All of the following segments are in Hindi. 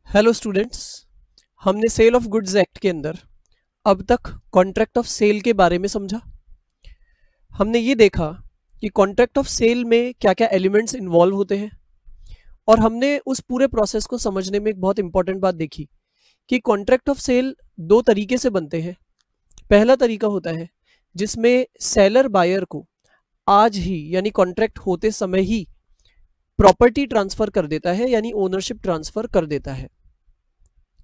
Hello students. हमने सेल ऑफ गुड्स एक्ट के अंदर अब तक कॉन्ट्रैक्ट ऑफ सेल के बारे में समझा। हमने ये देखा कि कॉन्ट्रैक्ट ऑफ सेल में क्या क्या एलिमेंट्स इन्वॉल्व होते हैं, और हमने उस पूरे प्रोसेस को समझने में एक बहुत इंपॉर्टेंट बात देखी कि कॉन्ट्रैक्ट ऑफ सेल दो तरीके से बनते हैं। पहला तरीका होता है जिसमें सेलर बायर को आज ही यानी कॉन्ट्रैक्ट होते समय ही प्रॉपर्टी ट्रांसफर कर देता है, यानी ओनरशिप ट्रांसफर कर देता है।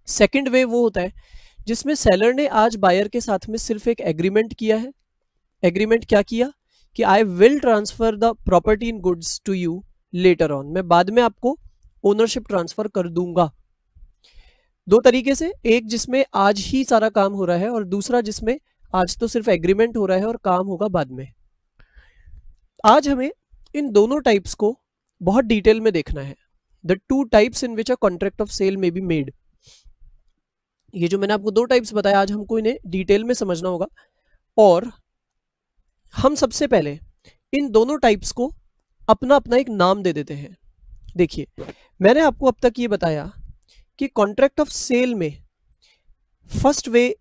सेकंड वे वो होता है जिसमें सेलर ने आज बायर के साथ में सिर्फ एक एग्रीमेंट किया है। एग्रीमेंट क्या किया कि I will transfer the property in goods to you later on, मैं बाद में आपको ओनरशिप ट्रांसफर कर दूंगा। दो तरीके से, एक जिसमें आज ही सारा काम हो रहा है और दूसरा जिसमें आज तो सिर्फ एग्रीमेंट हो रहा है और काम होगा बाद में। आज हमें इन दोनों टाइप्स को बहुत डिटेल में देखना है। The two types in which a contract of sale में बी मेड। ये जो मैंने आपको दो टाइप्स बताया, आज हमको इन्हें डिटेल में समझना होगा। और हम सबसे पहले इन दोनों टाइप्स को अपना अपना एक नाम दे देते हैं। देखिए, मैंने आपको अब तक ये बताया कि कॉन्ट्रैक्ट ऑफ सेल में फर्स्ट वे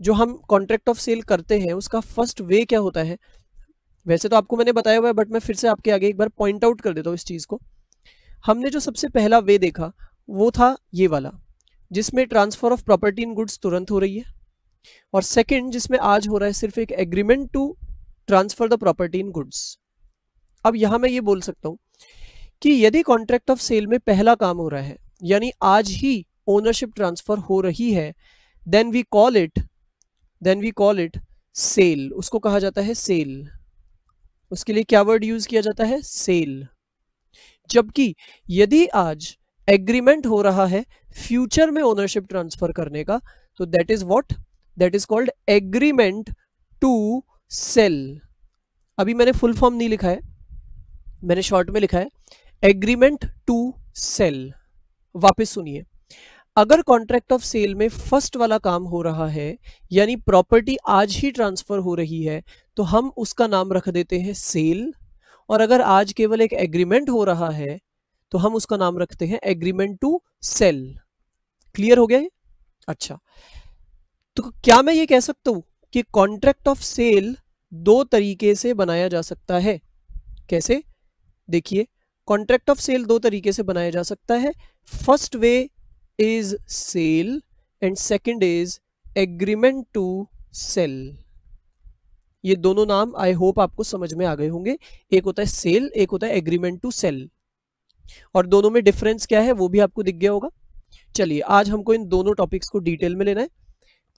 जो हम कॉन्ट्रैक्ट ऑफ सेल करते हैं उसका फर्स्ट वे क्या होता है। वैसे तो आपको मैंने बताया हुआ है, बट मैं फिर से आपके आगे एक बार पॉइंट आउट कर देता हूँ इस चीज को। हमने जो सबसे पहला वे देखा वो था ये वाला, जिसमें transfer of property in goods तुरंत हो रही है, और सेकंड जिसमें आज हो रहा है सिर्फ एक agreement to transfer the property in goods. अब यहां मैं ये बोल सकता हूं कि यदि कॉन्ट्रैक्ट ऑफ सेल में पहला काम हो रहा है यानी आज ही ओनरशिप ट्रांसफर हो रही है, then we call it sale. उसको कहा जाता है सेल। उसके लिए क्या वर्ड यूज किया जाता है? सेल। जबकि यदि आज एग्रीमेंट हो रहा है फ्यूचर में ओनरशिप ट्रांसफर करने का, तो that is what? That is called agreement to sale. अभी मैंने फुल फॉर्म नहीं लिखा है, मैंने शॉर्ट में लिखा है एग्रीमेंट टू सेल। वापस सुनिए, अगर कॉन्ट्रैक्ट ऑफ सेल में फर्स्ट वाला काम हो रहा है यानी प्रॉपर्टी आज ही ट्रांसफर हो रही है, तो हम उसका नाम रख देते हैं सेल। और अगर आज केवल एक एग्रीमेंट हो रहा है तो हम उसका नाम रखते हैं एग्रीमेंट टू सेल। क्लियर हो गया ये? अच्छा, तो क्या मैं ये कह सकता हूं कि कॉन्ट्रैक्ट ऑफ सेल दो तरीके से बनाया जा सकता है? कैसे? देखिए, कॉन्ट्रैक्ट ऑफ सेल दो तरीके से बनाया जा सकता है। First way is sale and second is agreement to sale. ये दोनों नाम आई होप आपको समझ में आ गए होंगे। एक होता है सेल, एक होता है एग्रीमेंट टू सेल, और दोनों में डिफरेंस क्या है वो भी आपको दिख गया होगा। चलिए, आज हमको इन दोनों टॉपिक्स को डिटेल में लेना है,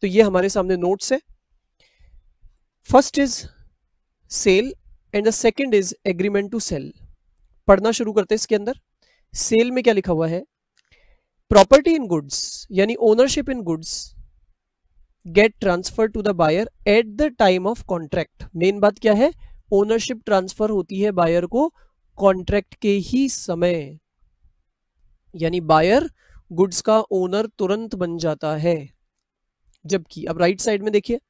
तो ये हमारे सामने नोट्स है। First is sale and the second is agreement to sale. पढ़ना शुरू करते हैं। इसके अंदर सेल में क्या लिखा हुआ है? प्रॉपर्टी इन गुड्स यानी ownership in goods get transfer to the buyer at the time of contract. Main बात क्या है? ओनरशिप ट्रांसफर होती है बायर को कॉन्ट्रैक्ट के ही समय, यानी बायर गुड्स का ओनर तुरंत बन जाता है। जबकि अब राइट साइड में देखिए,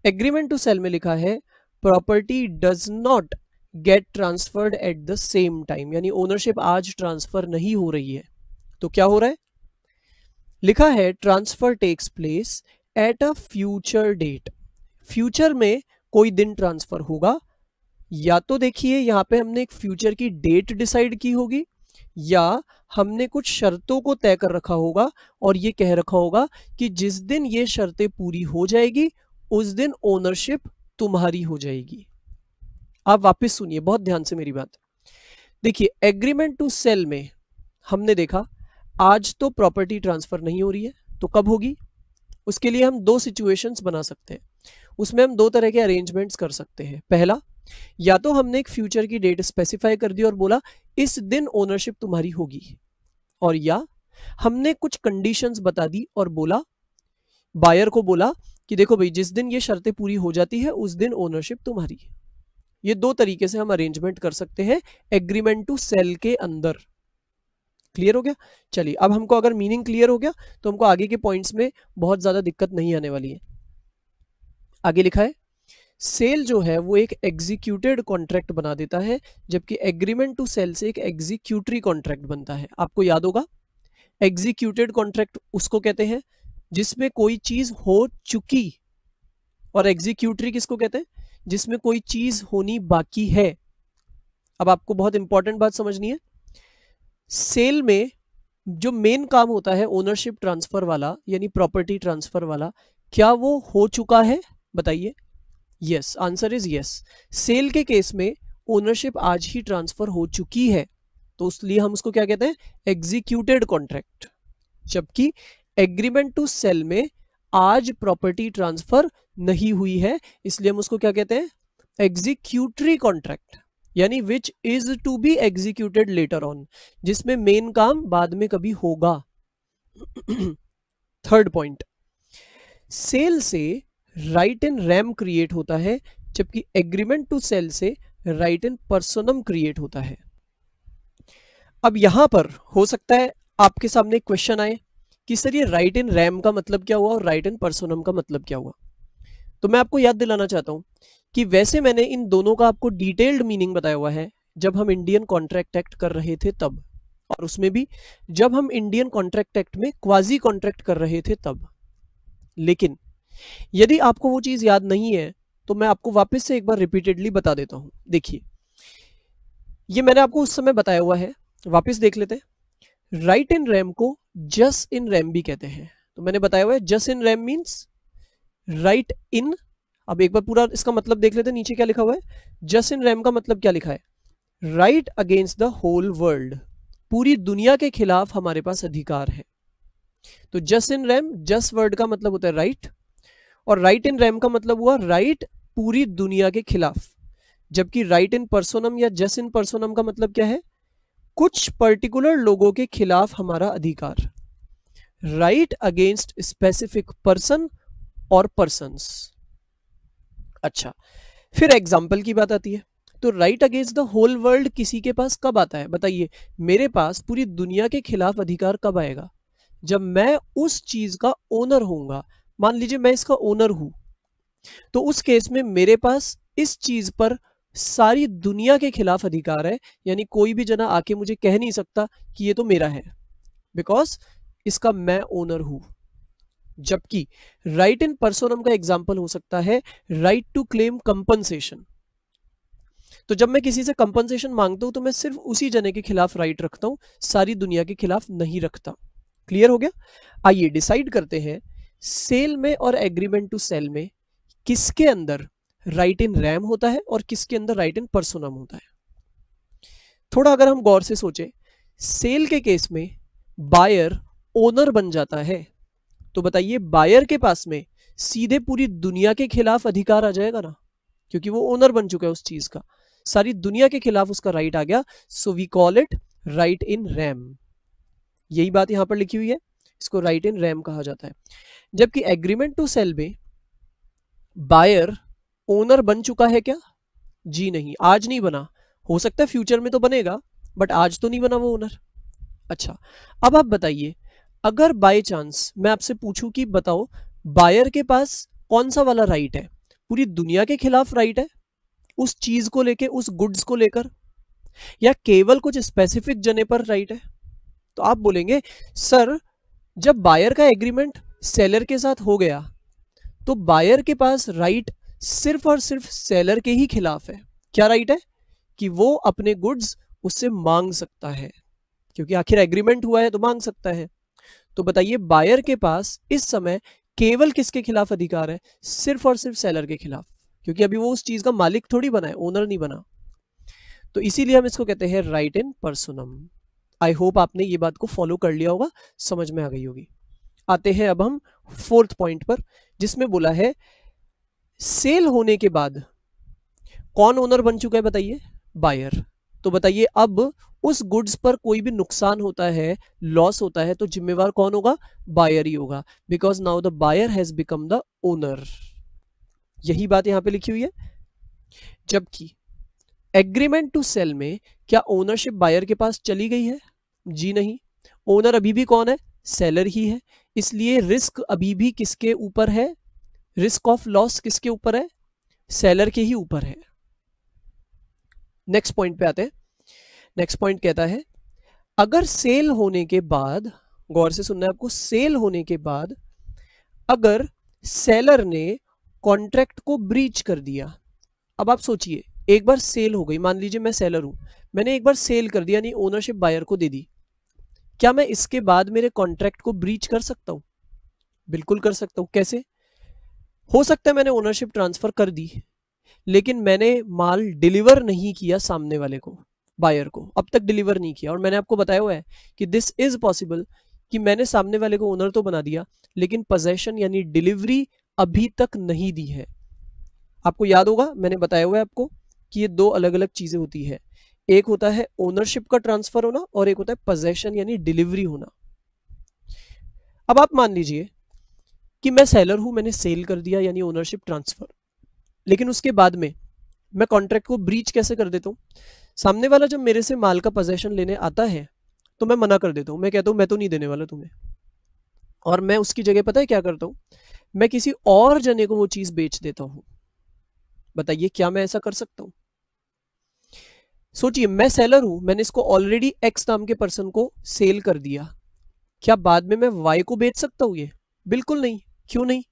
एग्रीमेंट टू सेल में लिखा है property does not get transferred at the same time, यानी ओनरशिप आज ट्रांसफर नहीं हो रही है। तो क्या हो रहा है? लिखा है transfer takes place at a future date. Future में कोई दिन ट्रांसफर होगा, या तो देखिए यहां पे हमने एक फ्यूचर की डेट डिसाइड की होगी, या हमने कुछ शर्तों को तय कर रखा होगा और ये कह रखा होगा कि जिस दिन ये शर्तें पूरी हो जाएगी उस दिन ओनरशिप तुम्हारी हो जाएगी। आप वापस सुनिए बहुत ध्यान से मेरी बात। देखिए, एग्रीमेंट टू सेल में हमने देखा आज तो प्रॉपर्टी ट्रांसफर नहीं हो रही है, तो कब होगी? उसके लिए हम दो सिचुएशंस बना सकते हैं। उसमें हम दो तरह के अरेंजमेंट्स कर सकते हैं। पहला, या तो हमने एक फ्यूचर की डेट स्पेसिफाई कर दी और बोला इस दिन ओनरशिप तुम्हारी होगी, और या हमने कुछ कंडीशंस बता दी और बोला, बायर को बोला कि देखो भाई जिस दिन ये शर्तें पूरी हो जाती है उस दिन ओनरशिप तुम्हारी। ये दो तरीके से हम अरेंजमेंट कर सकते हैं एग्रीमेंट टू सेल के अंदर। क्लियर हो गया? चलिए, अब हमको अगर मीनिंग क्लियर हो गया तो हमको आगे के पॉइंट्स में बहुत ज्यादा दिक्कत नहीं आने वाली है। आगे लिखा है सेल जो है वो एक एग्जीक्यूटेड कॉन्ट्रैक्ट बना देता है, जबकि एग्रीमेंट टू सेल से एक एग्जीक्यूटरी कॉन्ट्रैक्ट बनता है। आपको याद होगा एग्जीक्यूटेड कॉन्ट्रैक्ट उसको कहते हैं जिसमें कोई चीज हो चुकी, और एग्जीक्यूटरी किसको कहते हैं, जिसमें कोई चीज होनी बाकी है। अब आपको बहुत इंपॉर्टेंट बात समझनी है, सेल में जो मेन काम होता है ओनरशिप ट्रांसफर वाला यानी प्रॉपर्टी ट्रांसफर वाला, क्या वो हो चुका है? बताइए। Yes, answer is yes. Sale के केस में ओनरशिप आज ही ट्रांसफर हो चुकी है, तो इसलिए हम उसको क्या कहते हैं, एग्जीक्यूटेड कॉन्ट्रैक्ट। जबकि एग्रीमेंट टू सेल में आज प्रॉपर्टी ट्रांसफर नहीं हुई है, इसलिए हम उसको क्या कहते हैं, एग्जीक्यूटरी कॉन्ट्रैक्ट, यानी which is to be executed later on, जिसमें मेन काम बाद में कभी होगा। थर्ड पॉइंट, सेल से राइट इन रैम क्रिएट होता है, जबकि एग्रीमेंट टू सेल से राइट इन पर्सोनम क्रिएट होता है। अब यहां पर हो सकता है आपके सामने क्वेश्चन आए कि सर ये राइट इन रैम का मतलब क्या हुआ और राइट इन पर्सोनम का मतलब क्या हुआ। तो मैं आपको याद दिलाना चाहता हूं कि वैसे मैंने इन दोनों का आपको डिटेल्ड मीनिंग बताया हुआ है जब हम इंडियन कॉन्ट्रैक्ट एक्ट कर रहे थे तब, और उसमें भी जब हम इंडियन कॉन्ट्रैक्ट एक्ट में क्वाजी कॉन्ट्रैक्ट कर रहे थे तब। लेकिन यदि आपको वो चीज याद नहीं है तो मैं आपको वापस से एक बार रिपीटेडली बता देता हूं। देखिए, ये मैंने आपको उस समय बताया हुआ है, वापस देख लेते हैं। राइट इन रैम को जस इन रैम भी कहते हैं। तो मैंने बताया हुआ है जस इन रैम मींस राइट इन। अब एक बार पूरा इसका मतलब देख लेते हैं, नीचे क्या लिखा हुआ है। जस इन रैम का मतलब क्या लिखा है, right against the whole world, पूरी दुनिया के खिलाफ हमारे पास अधिकार है। तो जस इन रैम, जस वर्ड का मतलब होता है राइट, और राइट इन रैम का मतलब हुआ राइट पूरी दुनिया के खिलाफ। जबकि राइट इन पर्सोनम या जस इन पर्सोनम का मतलब क्या है, कुछ पर्टिकुलर लोगों के खिलाफ हमारा अधिकार, राइट अगेंस्ट स्पेसिफिक पर्सन और पर्सन्स। अच्छा, फिर एग्जाम्पल की बात आती है। तो right against the whole world किसी के पास कब आता है, बताइए। मेरे पास पूरी दुनिया के खिलाफ अधिकार कब आएगा, जब मैं उस चीज का ओनर होऊंगा। मान लीजिए मैं इसका ओनर हूं, तो उस केस में मेरे पास इस चीज पर सारी दुनिया के खिलाफ अधिकार है, यानी कोई भी जना आके मुझे कह नहीं सकता कि ये तो मेरा है, बिकॉज इसका मैं ओनर हूं। जबकि राइट इन पर्सोनम का एग्जाम्पल हो सकता है राइट टू क्लेम कंपनसेशन। तो जब मैं किसी से कंपनसेशन मांगता हूं तो मैं सिर्फ उसी जने के खिलाफ राइट रखता हूं, सारी दुनिया के खिलाफ नहीं रखता। क्लियर हो गया? आइए डिसाइड करते हैं, सेल में और एग्रीमेंट टू सेल में किसके अंदर राइट इन रैम होता है और किसके अंदर राइट इन पर्सोनम होता है। थोड़ा अगर हम गौर से सोचें, सेल के केस में बायर ओनर बन जाता है, तो बताइए बायर के पास में सीधे पूरी दुनिया के खिलाफ अधिकार आ जाएगा ना, क्योंकि वो ओनर बन चुका है उस चीज का, सारी दुनिया के खिलाफ उसका राइट आ गया। So we call it right in rem. यही बात यहां पर लिखी हुई है, इसको राइट इन रैम कहा जाता है। जबकि एग्रीमेंट टू सेल में बायर ओनर बन चुका है क्या? जी नहीं, आज नहीं बना, हो सकता है फ्यूचर में तो बनेगा, बट आज तो नहीं बना वो ओनर। अच्छा, अब आप बताइए, अगर बाय चांस मैं आपसे पूछूं कि बताओ बायर के पास कौन सा वाला राइट है, पूरी दुनिया के खिलाफ राइट है उस चीज को लेके, उस गुड्स को लेकर, या केवल कुछ स्पेसिफिक जने पर राइट है? तो आप बोलेंगे सर, जब बायर का एग्रीमेंट सेलर के साथ हो गया तो बायर के पास राइट सिर्फ और सिर्फ सेलर के ही खिलाफ है। क्या राइट है? कि वो अपने गुड्स उससे मांग सकता है, क्योंकि आखिर एग्रीमेंट हुआ है तो मांग सकता है। तो बताइए बायर के पास इस समय केवल किसके खिलाफ अधिकार है? सिर्फ और सिर्फ सेलर के खिलाफ, क्योंकि अभी वो उस चीज का मालिक थोड़ी बना है, ओनर नहीं बना। तो इसीलिए हम इसको कहते हैं राइट इन पर्सोनम। आई होप आपने ये बात को फॉलो कर लिया होगा, समझ में आ गई होगी। आते हैं अब हम फोर्थ पॉइंट पर, जिसमें बोला है सेल होने के बाद कौन ओनर बन चुका है, बताइए, बायर। तो बताइए अब उस गुड्स पर कोई भी नुकसान होता है, लॉस होता है, तो जिम्मेवार कौन होगा? बायर ही होगा, because now the buyer has become the owner. यही बात यहां पे लिखी हुई है। जबकि एग्रीमेंट टू सेल में क्या ओनरशिप बायर के पास चली गई है? जी नहीं, ओनर अभी भी कौन है? सेलर ही है। इसलिए रिस्क अभी भी किसके ऊपर है? रिस्क ऑफ लॉस किसके ऊपर है? सेलर के ही ऊपर है। नेक्स्ट पॉइंट पे आते हैं। नेक्स्ट पॉइंट कहता है, अगर सेल होने के बाद गौर से सुनना है आपको, सेल होने के बाद अगर सेलर ने कॉन्ट्रैक्ट को ब्रीच कर दिया, अब आप सोचिए, एक बार सेल हो गई, मान लीजिए मैं सेलर हूं, मैंने एक बार सेल कर दिया, यानी ओनरशिप बायर को दे दी, क्या मैं इसके बाद मेरे कॉन्ट्रैक्ट को ब्रीच कर सकता हूं? बिल्कुल कर सकता हूं। कैसे हो सकता है? मैंने ओनरशिप ट्रांसफर कर दी, लेकिन मैंने माल डिलीवर नहीं किया सामने वाले को, बायर को, अब तक डिलीवर नहीं किया, और मैंने आपको बताया हुआ है कि दिस इज पॉसिबल कि मैंने सामने वाले को ओनर तो बना दिया, लेकिन पोजेशन यानी डिलीवरी अभी तक नहीं दी है। आपको याद होगा मैंने बताया हुआ है आपको कि ये दो अलग अलग चीजें होती है, एक होता है ओनरशिप का ट्रांसफर होना और एक होता है पोजेशन यानी डिलीवरी होना। अब आप मान लीजिए कि मैं सेलर हूं, मैंने सेल कर दिया यानी ओनरशिप ट्रांसफर, लेकिन उसके बाद में मैं कॉन्ट्रैक्ट को ब्रीच कैसे कर देता हूं? सामने वाला जब मेरे से माल का पोजेशन लेने आता है तो मैं मना कर देता हूं, मैं कहता हूं मैं तो नहीं देने वाला तुम्हें, और मैं उसकी जगह पता है क्या करता हूं? मैं किसी और जने को वो चीज बेच देता हूं। बताइए क्या मैं ऐसा कर सकता हूं? सोचिए, मैं सेलर हूं, मैंने इसको ऑलरेडी एक्स नाम के पर्सन को सेल कर दिया, क्या बाद में मैं वाई को बेच सकता हूं? ये बिल्कुल नहीं। क्यों नहीं?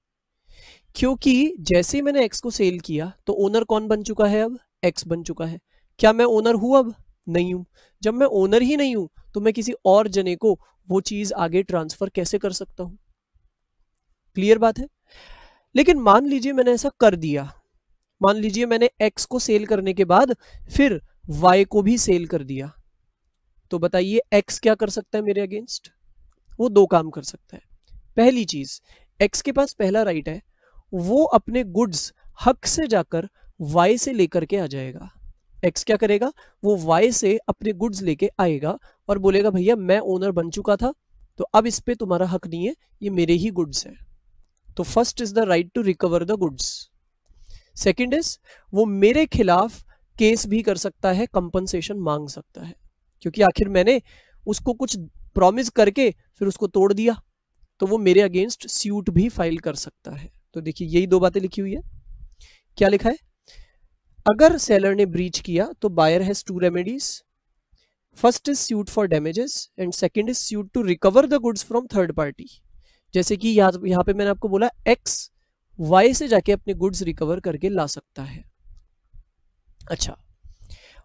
क्योंकि जैसे ही मैंने एक्स को सेल किया तो ओनर कौन बन चुका है? अब एक्स बन चुका है। क्या मैं ओनर हूं? अब नहीं हूं। जब मैं ओनर ही नहीं हूं तो मैं किसी और जने को वो चीज आगे ट्रांसफर कैसे कर सकता हूं? क्लियर बात है। लेकिन मान लीजिए मैंने ऐसा कर दिया, मान लीजिए मैंने एक्स को सेल करने के बाद फिर वाई को भी सेल कर दिया, तो बताइए एक्स क्या कर सकता है मेरे अगेंस्ट? वो दो काम कर सकता है। पहली चीज, एक्स के पास पहला राइट है, वो अपने गुड्स हक से जाकर वाई से लेकर के आ जाएगा। एक्स क्या करेगा? वो वाई से अपने गुड्स लेके आएगा और बोलेगा भैया मैं ओनर बन चुका था, तो अब इस पे तुम्हारा हक नहीं है, ये मेरे ही गुड्स है। तो first is the right to recover the goods. Second is वो मेरे खिलाफ केस भी कर सकता है, कंपनसेशन मांग सकता है, क्योंकि आखिर मैंने उसको कुछ प्रॉमिस करके फिर उसको तोड़ दिया, तो वो मेरे अगेंस्ट सूट भी फाइल कर सकता है। तो देखिए यही दो बातें लिखी हुई है। क्या लिखा है? अगर सेलर ने ब्रीच किया तो buyer has two remedies, first is suit for damages and second is suit to recover the goods from third party. जैसे कि यहाँ पे मैंने आपको बोला एक्स वाई से जाके अपने गुड्स रिकवर करके ला सकता है। अच्छा,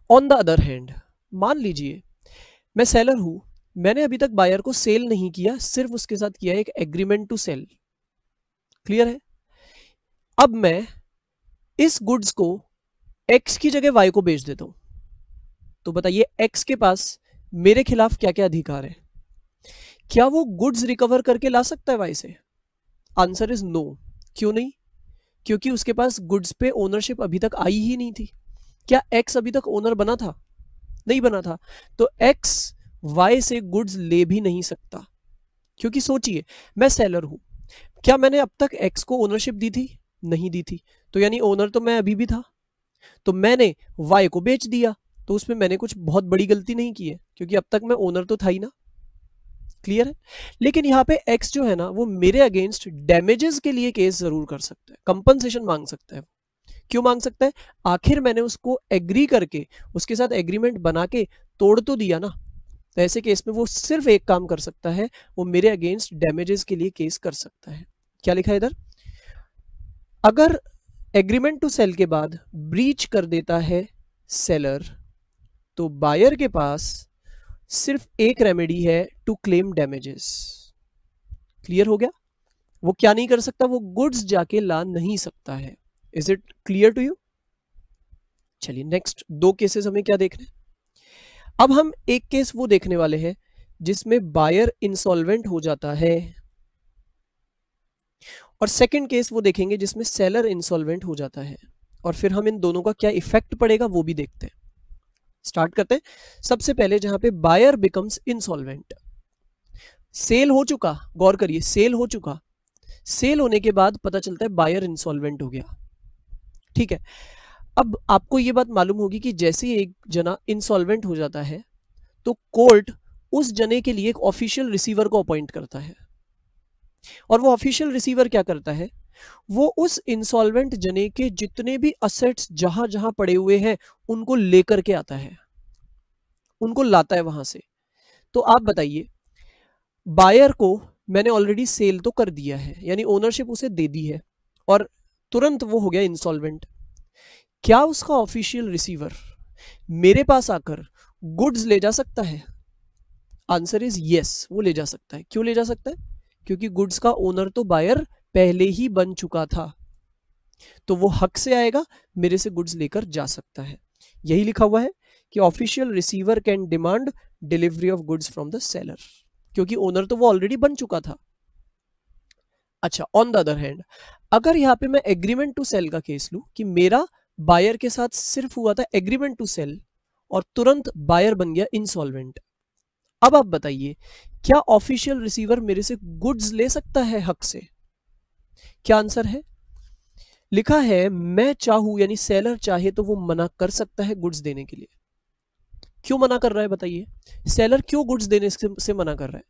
ऑन द अदर हैंड, मान लीजिए मैं सेलर हूं, मैंने अभी तक बायर को सेल नहीं किया, सिर्फ उसके साथ किया एक एग्रीमेंट टू सेल। क्लियर है? अब मैं इस गुड्स को एक्स की जगह वाई को बेच देता हूं, तो बताइए एक्स के पास मेरे खिलाफ क्या क्या अधिकार है? क्या वो गुड्स रिकवर करके ला सकता है वाई से? Answer is no. क्यों नहीं? क्योंकि उसके पास गुड्स पे ओनरशिप अभी तक आई ही नहीं थी। क्या एक्स अभी तक ओनर बना था? नहीं बना था। तो एक्स वाई से गुड्स ले भी नहीं सकता, क्योंकि सोचिए मैं सेलर हूं, क्या मैंने अब तक एक्स को ओनरशिप दी थी? नहीं दी थी। तो यानी ओनर तो मैं अभी भी था, तो मैंने वाई को बेच दिया, तो उसमें मैंने कुछ बहुत बड़ी गलती नहीं की है, क्योंकि अब तक मैं ओनर तो था ही ना। क्लियर है? लेकिन यहाँ पे एक्स जो है ना, वो मेरे अगेंस्ट डैमेजेस के लिए केस जरूर कर सकता है, कंपनसेशन मांग सकता है। क्यों मांग सकता है? आखिर मैंने उसको एग्री करके, उसके साथ एग्रीमेंट बना के तोड़ तो दिया ना। तो ऐसे केस में वो सिर्फ एक काम कर सकता है, वो मेरे अगेंस्ट डैमेजेस के लिए केस कर सकता है। क्या लिखा है इधर? अगर एग्रीमेंट टू सेल के बाद ब्रीच कर देता है सेलर, तो बायर के पास सिर्फ एक रेमेडी है टू क्लेम डैमेजेस। क्लियर हो गया? वो क्या नहीं कर सकता? वो गुड्स जाके ला नहीं सकता है। Is it clear to you? चलिए नेक्स्ट दो केसेस हमें क्या देखने, अब हम एक केस वो देखने वाले हैं जिसमें बायर इंसॉल्वेंट हो जाता है, और सेकंड केस वो देखेंगे जिसमें सेलर इंसॉल्वेंट हो जाता है, और फिर हम इन दोनों का क्या इफेक्ट पड़ेगा वो भी देखते हैं। स्टार्ट करते हैं। सबसे पहले जहां पे बायर बिकम्स इंसॉल्वेंट, सेल हो चुका, गौर करिए सेल हो चुका, सेल होने के बाद पता चलता है बायर इंसॉल्वेंट हो गया। ठीक है, अब आपको यह बात मालूम होगी कि जैसे ही एक जना इंसॉल्वेंट हो जाता है तो कोर्ट उस जने के लिए एक ऑफिशियल रिसीवर को अपॉइंट करता है, और वो ऑफिशियल रिसीवर क्या करता है? वो उस इंसॉल्वेंट जने के जितने भी असेट्स जहां जहां पड़े हुए हैं उनको लेकर के आता है, उनको लाता है वहां से। तो आप बताइए, बायर को मैंने ऑलरेडी सेल तो कर दिया है, यानी ओनरशिप उसे दे दी है, और तुरंत वो हो गया इंसॉल्वेंट। क्या उसका ऑफिशियल रिसीवर मेरे पास आकर गुड्स ले जा सकता है? आंसर इज यस, वो ले जा सकता है। क्यों ले जा सकता है? क्योंकि गुड्स का ओनर तो बायर पहले ही बन चुका था, तो वो हक से आएगा, मेरे से गुड्स लेकर जा सकता है। यही लिखा हुआ है कि official receiver can demand delivery of goods from the seller, क्योंकि ओनर तो वो ऑलरेडी बन चुका था। अच्छा, ऑन द अदर हैंड, अगर यहां पे मैं एग्रीमेंट टू सेल का केस लूं कि मेरा बायर के साथ सिर्फ हुआ था एग्रीमेंट टू सेल और तुरंत बायर बन गया इंसॉल्वेंट, अब आप बताइए क्या ऑफिशियल रिसीवर मेरे से गुड्स ले सकता है हक से? क्या आंसर है? लिखा है मैं चाहूं, यानी सेलर चाहे तो वो मना कर सकता है गुड्स देने के लिए। क्यों मना कर रहा है बताइए? सेलर क्यों गुड्स देने से मना कर रहा है?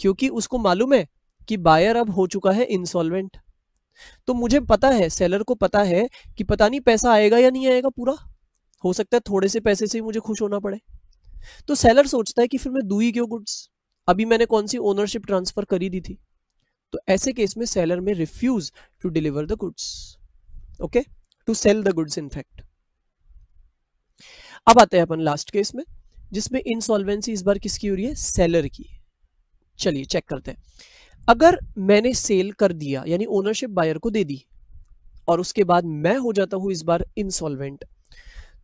क्योंकि उसको मालूम है कि बायर अब हो चुका है इंसॉल्वेंट। तो मुझे पता है, सेलर को पता है कि पता नहीं पैसा आएगा या नहीं आएगा पूरा, हो सकता है थोड़े से पैसे से ही मुझे खुश होना पड़े। तो सेलर सोचता है कि फिर मैं दूं ही क्यों गुड्स, अभी मैंने कौन सी ओनरशिप ट्रांसफर करी दी थी। तो ऐसे केस में सेलर में refuse to deliver the goods, okay, to sell the goods in fact. अब आते हैं अपन लास्ट केस में, जिसमें इंसॉल्वेंसी इस बार किसकी हो रही है? सेलर की। चलिए चेक करते हैं। अगर मैंने सेल कर दिया, यानी ओनरशिप बायर को दे दी, और उसके बाद मैं हो जाता हूं इस बार इंसॉल्वेंट,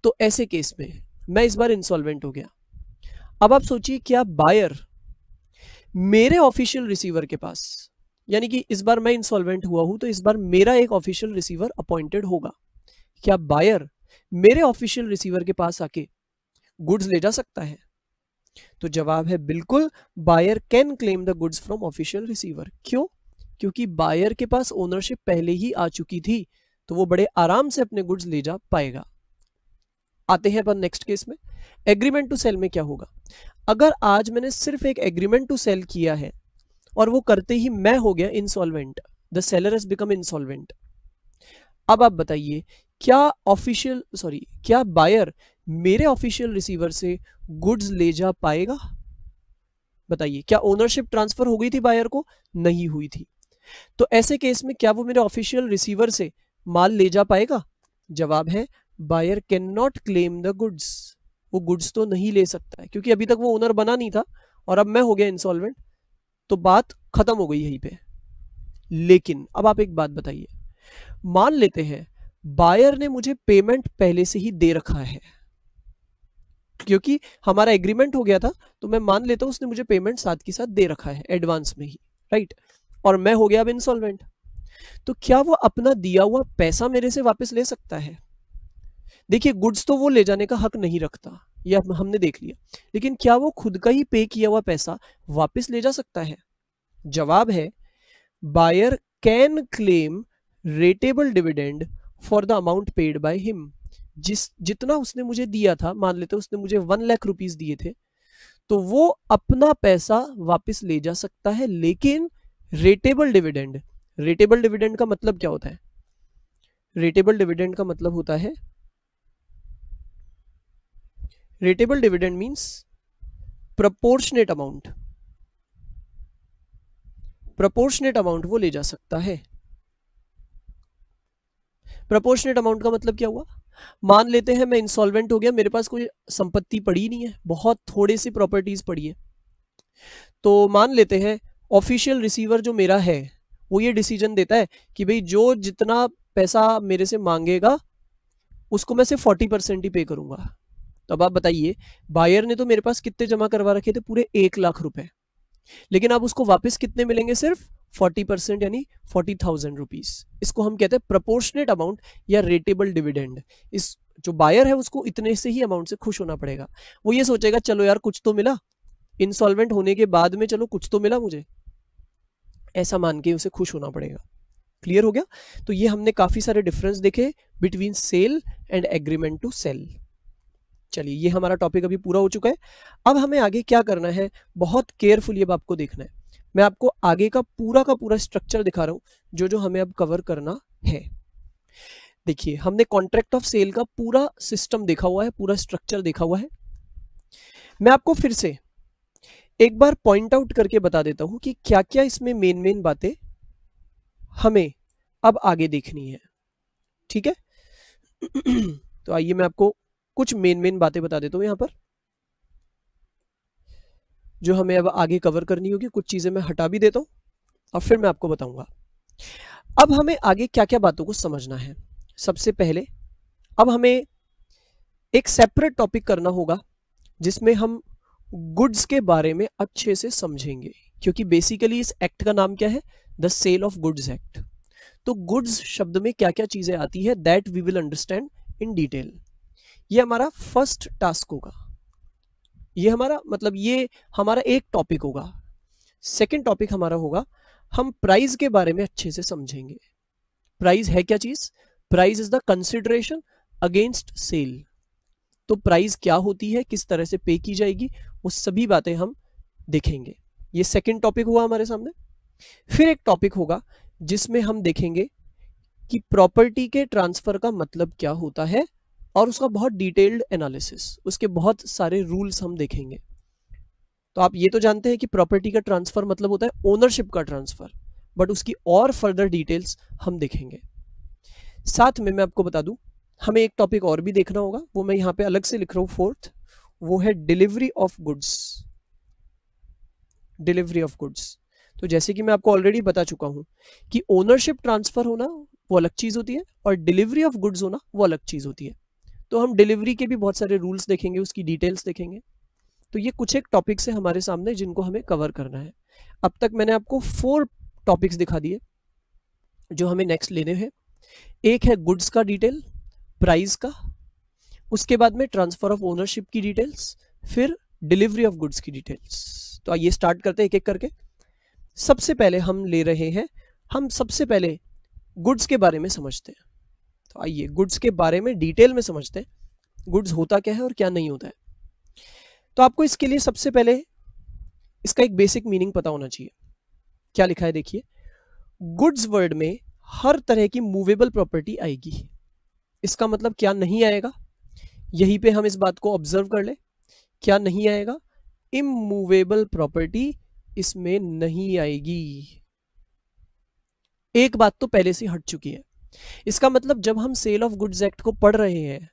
तो ऐसे केस में मैं इस बार इंसॉल्वेंट हो गया। अब आप सोचिए क्या बायर मेरे ऑफिशियल रिसीवर के पास, यानी कि इस बार मैं इंसॉल्वेंट हुआ हूं तो इस बार मेरा एक ऑफिशियल रिसीवर अपॉइंटेड होगा, क्या बायर मेरे ऑफिशियल रिसीवर के पास आके गुड्स ले जा सकता है? तो जवाब है बिल्कुल, buyer can claim the goods from official receiver. क्यों? क्योंकि बायर के पास ओनरशिप पहले ही आ चुकी थी, तो वो बड़े आराम से अपने गुड्स ले जा पाएगा। आते हैं अपन नेक्स्ट केस में। एग्रीमेंट टू सेल में क्या होगा? अगर आज मैंने सिर्फ एक एग्रीमेंट टू सेल किया है और वो करते ही मैं हो गया insolvent, the seller has become insolvent, अब आप बताइए क्या बायर मेरे ऑफिशियल रिसीवर से गुड्स ले जा पाएगा? बताइए, क्या ओनरशिप ट्रांसफर हो गई थी बायर को? नहीं हुई थी। तो ऐसे केस में क्या वो मेरे ऑफिशियल रिसीवर से माल ले जा पाएगा? जवाब है buyer can not claim the goods, वो गुड्स तो नहीं ले सकता है, क्योंकि अभी तक वो ओनर बना नहीं था और अब मैं हो गया इंसॉल्वेंट, तो बात खत्म हो गई यहीं पे। लेकिन अब आप एक बात बताइए, मान लेते हैं बायर ने मुझे पेमेंट पहले से ही दे रखा है, क्योंकि हमारा एग्रीमेंट हो गया था, तो मैं मान लेता हूं उसने मुझे पेमेंट साथ के साथ दे रखा है एडवांस में ही, राइट, और मैं हो गया अब इंसॉल्वेंट। तो क्या वो अपना दिया हुआ पैसा मेरे से वापस ले सकता है? देखिए, गुड्स तो वो ले जाने का हक नहीं रखता, ये हमने देख लिया, लेकिन क्या वो खुद का ही पे किया हुआ पैसा वापस ले जा सकता है? जवाब है buyer can claim ratable dividend for the amount paid by him. जितना उसने मुझे दिया था, मान लेते उसने मुझे 1 लाख रुपीस दिए थे, तो वो अपना पैसा वापस ले जा सकता है, लेकिन रेटेबल डिविडेंड का मतलब क्या होता है? रेटेबल डिविडेंड का मतलब होता है, रेटेबल डिविडेंड मींस प्रोपोर्शनेट अमाउंट वो ले जा सकता है। प्रोपोर्शनेट अमाउंट का मतलब क्या हुआ? मान लेते हैं मैं इंसॉल्वेंट हो गया, मेरे पास कोई संपत्ति पड़ी नहीं है, बहुत थोड़ी सी प्रॉपर्टीज पड़ी है, तो मान लेते हैं ऑफिशियल रिसीवर जो मेरा है वो ये डिसीजन देता है कि भाई जो जितना पैसा मेरे से मांगेगा उसको मैं सिर्फ 40% ही पे करूंगा। तो अब आप बताइए, बायर ने तो मेरे पास कितने जमा करवा रखे थे? पूरे 1 लाख रुपए, लेकिन अब उसको वापस कितने मिलेंगे? सिर्फ 40%, यानी 40,000 रुपीज। इसको हम कहते हैं प्रोपोर्शनेट अमाउंट या रेटेबल डिविडेंड। इस जो बायर है उसको इतने से ही अमाउंट से खुश होना पड़ेगा। वो ये सोचेगा चलो यार कुछ तो मिला, इंसॉल्वेंट होने के बाद में चलो कुछ तो मिला मुझे, ऐसा मान के उसे खुश होना पड़ेगा। क्लियर हो गया? तो ये हमने काफी सारे डिफरेंस देखे between sale and agreement to sale. चलिए, ये हमारा टॉपिक अभी पूरा हो चुका है। अब हमें आगे क्या करना है, बहुत केयरफुली अब आपको देखना है। मैं आपको आगे का पूरा स्ट्रक्चर दिखा रहा हूं जो जो हमें अब कवर करना है। देखिए, हमने कॉन्ट्रैक्ट ऑफ सेल का पूरा सिस्टम देखा हुआ है, पूरा स्ट्रक्चर देखा हुआ है। मैं आपको फिर से एक बार पॉइंट आउट करके बता देता हूं कि क्या क्या इसमें मेन बातें हमें अब आगे देखनी है, ठीक है। तो आइए मैं आपको कुछ मेन बातें बता देता हूं यहां पर, जो हमें अब आगे कवर करनी होगी। कुछ चीजें मैं हटा भी देता हूं और फिर मैं आपको बताऊंगा। अब हमें आगे क्या क्या बातों को समझना है। सबसे पहले अब हमें एक सेपरेट टॉपिक करना होगा जिसमें हम गुड्स के बारे में अच्छे से समझेंगे, क्योंकि बेसिकली इस एक्ट का नाम क्या है, the sale of goods act. तो गुड्स शब्द में क्या क्या चीजें आती है, that we will understand in detail. ये हमारा फर्स्ट टास्क होगा, ये हमारा एक टॉपिक होगा। सेकंड टॉपिक हमारा होगा, हम प्राइस के बारे में अच्छे से समझेंगे। प्राइस है क्या चीज, price is the consideration against sale. तो प्राइस क्या होती है, किस तरह से पे की जाएगी, वो सभी बातें हम देखेंगे। ये सेकंड टॉपिक हुआ हमारे सामने। फिर एक टॉपिक होगा जिसमें हम देखेंगे कि प्रॉपर्टी के ट्रांसफर का मतलब क्या होता है और उसका बहुत डिटेल्ड एनालिसिस, उसके बहुत सारे रूल्स हम देखेंगे। तो आप ये तो जानते हैं कि प्रॉपर्टी का ट्रांसफर मतलब होता है ओनरशिप का ट्रांसफर, बट उसकी और फर्दर डिटेल्स हम देखेंगे। साथ में मैं आपको बता दूं, हमें एक टॉपिक और भी देखना होगा, वो मैं यहां पे अलग से लिख रहा हूं फोर्थ, वो है delivery of goods. Delivery of goods, तो जैसे कि मैं आपको ऑलरेडी बता चुका हूं कि ओनरशिप ट्रांसफर होना वो अलग चीज होती है और डिलीवरी ऑफ गुड्स होना वो अलग चीज होती है। तो हम डिलीवरी के भी बहुत सारे रूल्स देखेंगे, उसकी डिटेल्स देखेंगे। तो ये कुछ एक टॉपिक्स है हमारे सामने जिनको हमें कवर करना है। अब तक मैंने आपको 4 टॉपिक्स दिखा दिए जो हमें नेक्स्ट लेने हैं। एक है गुड्स का डिटेल, प्राइस का, उसके बाद में ट्रांसफर ऑफ ओनरशिप की डिटेल्स, फिर डिलीवरी ऑफ गुड्स की डिटेल्स। तो आइए स्टार्ट करते हैं एक एक करके। सबसे पहले हम ले रहे हैं, हम सबसे पहले गुड्स के बारे में समझते हैं। तो आइए गुड्स के बारे में डिटेल में समझते हैं, गुड्स होता क्या है और क्या नहीं होता है। तो आपको इसके लिए सबसे पहले इसका एक बेसिक मीनिंग पता होना चाहिए। क्या लिखा है देखिए, गुड्स वर्ड में हर तरह की मूवेबल प्रॉपर्टी आएगी। इसका मतलब क्या नहीं आएगा, यहीं पे हम इस बात को ऑब्जर्व कर ले। क्या नहीं आएगा, इमूवेबल प्रॉपर्टी इसमें नहीं आएगी। एक बात तो पहले से हट चुकी है। इसका मतलब जब हम सेल ऑफ गुड्स एक्ट को पढ़ रहे हैं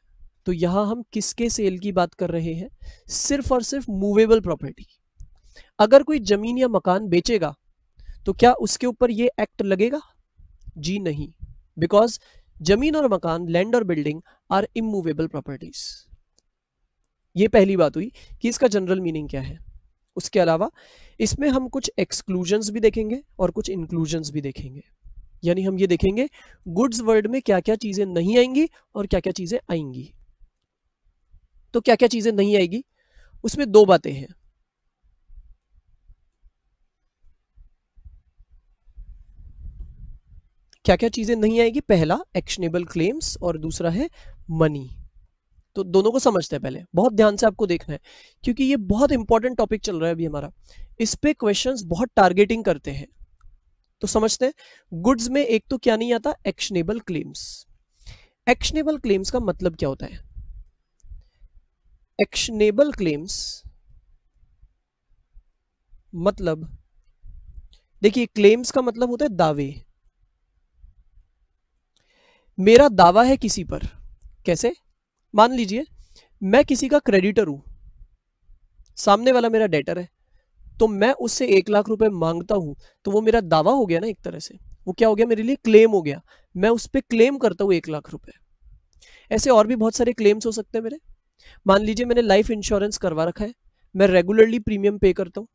तो यहां हम किसके सेल की बात कर रहे हैं, सिर्फ और सिर्फ मूवेबल प्रॉपर्टी। अगर कोई जमीन या मकान बेचेगा तो क्या उसके ऊपर ये एक्ट लगेगा, जी नहीं, बिकॉज जमीन और मकान, लैंड और बिल्डिंग आर इमूवेबल प्रॉपर्टीज। ये पहली बात हुई कि इसका जनरल मीनिंग क्या है। उसके अलावा इसमें हम कुछ एक्सक्लूजन्स भी देखेंगे और कुछ इंक्लूजन्स भी देखेंगे। यानी हम ये देखेंगे गुड्स वर्ड में क्या क्या चीजें नहीं आएंगी और क्या क्या चीजें आएंगी। तो क्या क्या चीजें नहीं आएगी, उसमें 2 बातें हैं। क्या क्या चीजें नहीं आएगी, पहला एक्शनेबल क्लेम्स और दूसरा है मनी। तो दोनों को समझते हैं पहले, बहुत ध्यान से आपको देखना है क्योंकि ये बहुत इंपॉर्टेंट टॉपिक चल रहा है अभी हमारा। इस पे क्वेश्चंस बहुत टारगेटिंग करते हैं। तो समझते हैं गुड्स में एक तो क्या नहीं आता, एक्शनेबल क्लेम्स। एक्शनेबल क्लेम्स का मतलब क्या होता है, एक्शनेबल क्लेम्स मतलब, देखिए क्लेम्स का मतलब होता है दावे। मेरा दावा है किसी पर, कैसे, मान लीजिए मैं किसी का क्रेडिटर हूं, सामने वाला मेरा डेटर है, तो मैं उससे 1 लाख रुपए मांगता हूं, तो वो मेरा दावा हो गया ना एक तरह से। वो क्या हो गया, मेरे लिए क्लेम हो गया। मैं उस पर क्लेम करता हूं 1 लाख रुपए। ऐसे और भी बहुत सारे क्लेम्स हो सकते हैं मेरे। मान लीजिए मैंने लाइफ इंश्योरेंस करवा रखा है, मैं रेगुलरली प्रीमियम पे करता हूं,